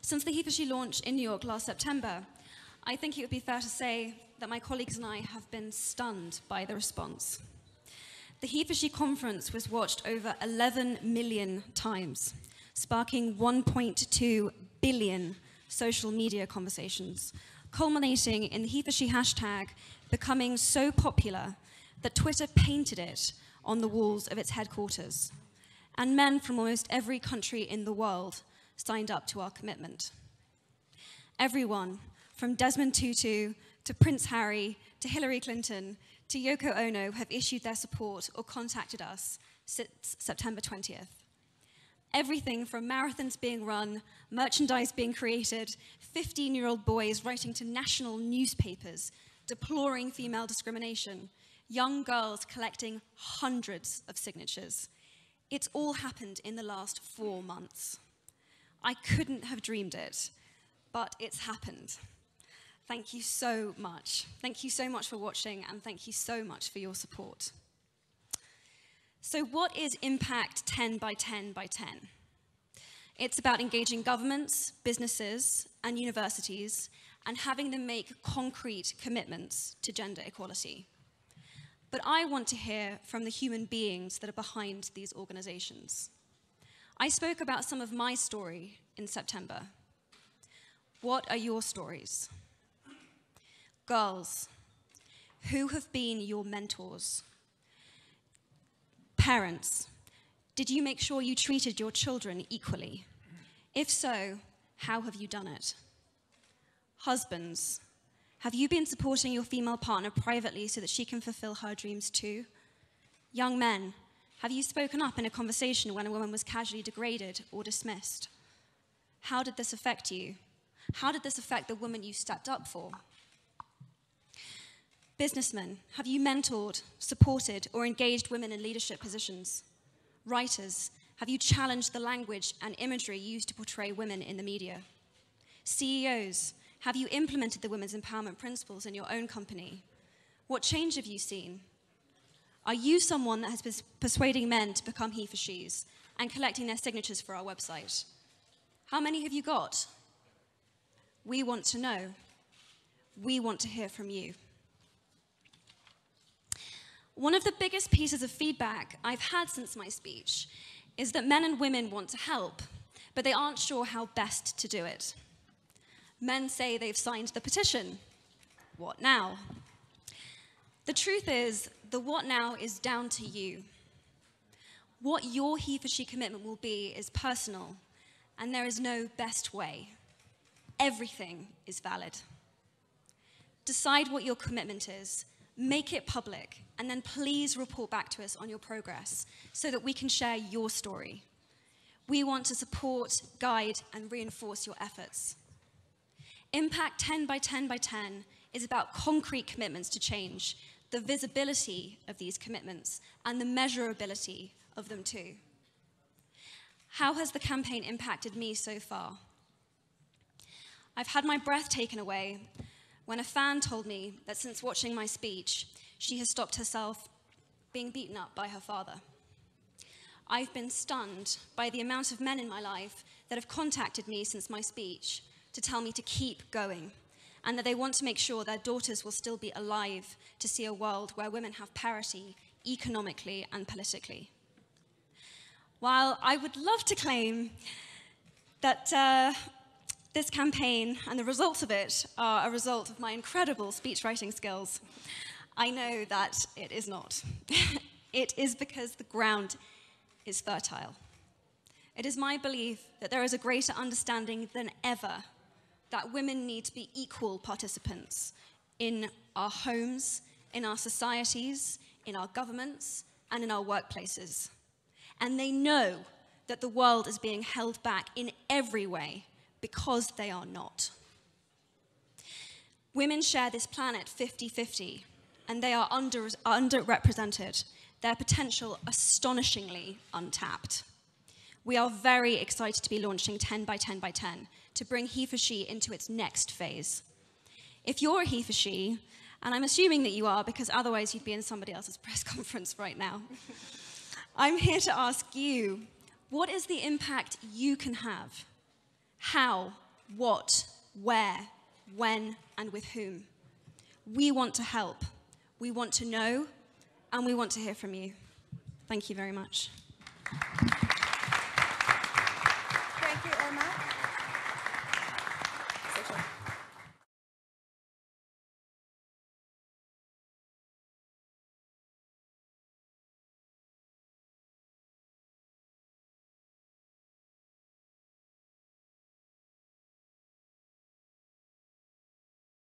Since the HeforShe launch in New York last September, I think it would be fair to say that my colleagues and I have been stunned by the response. The HeforShe conference was watched over 11 million times, sparking 1.2 billion social media conversations, culminating in the HeforShe hashtag becoming so popular that Twitter painted it on the walls of its headquarters. And men from almost every country in the world signed up to our commitment. Everyone, from Desmond Tutu to Prince Harry to Hillary Clinton to Yoko Ono, have issued their support or contacted us since September 20th. Everything from marathons being run, merchandise being created, 15-year-old boys writing to national newspapers, deploring female discrimination, young girls collecting hundreds of signatures. It's all happened in the last 4 months. I couldn't have dreamed it, but it's happened. Thank you so much. Thank you so much for watching, and thank you so much for your support. So what is Impact 10 by 10 by 10? It's about engaging governments, businesses, and universities, and having them make concrete commitments to gender equality. But I want to hear from the human beings that are behind these organizations. I spoke about some of my story in September. What are your stories? Girls, who have been your mentors? Parents, did you make sure you treated your children equally? If so, how have you done it? Husbands, have you been supporting your female partner privately so that she can fulfill her dreams too? Young men, have you spoken up in a conversation when a woman was casually degraded or dismissed? How did this affect you? How did this affect the woman you stepped up for? Businessmen, have you mentored, supported, or engaged women in leadership positions? Writers, have you challenged the language and imagery used to portray women in the media? CEOs, have you implemented the women's empowerment principles in your own company? What change have you seen? Are you someone that has been persuading men to become HeforShes and collecting their signatures for our website? How many have you got? We want to know. We want to hear from you. One of the biggest pieces of feedback I've had since my speech is that men and women want to help, but they aren't sure how best to do it. Men say they've signed the petition. What now? The truth is, the what now is down to you. What your HeforShe commitment will be is personal, and there is no best way. Everything is valid. Decide what your commitment is, make it public, and then please report back to us on your progress so that we can share your story. We want to support, guide, and reinforce your efforts. Impact 10 by 10 by 10 is about concrete commitments to change, the visibility of these commitments, and the measurability of them too. How has the campaign impacted me so far? I've had my breath taken away when a fan told me that since watching my speech, she has stopped herself being beaten up by her father. I've been stunned by the amount of men in my life that have contacted me since my speech to tell me to keep going, and that they want to make sure their daughters will still be alive to see a world where women have parity economically and politically. While I would love to claim that this campaign and the results of it are a result of my incredible speech writing skills, I know that it is not. It is because the ground is fertile. It is my belief that there is a greater understanding than ever that women need to be equal participants in our homes, in our societies, in our governments, and in our workplaces. And they know that the world is being held back in every way because they are not. Women share this planet 50-50, and they are underrepresented, their potential astonishingly untapped. We are very excited to be launching 10 by 10 by 10 to bring HeforShe into its next phase. If you're a HeforShe, and I'm assuming that you are because otherwise you'd be in somebody else's press conference right now, I'm here to ask you, what is the impact you can have? How what, where, when, and with whom. We want to help. We want to know, and we want to hear from you. Thank you very much.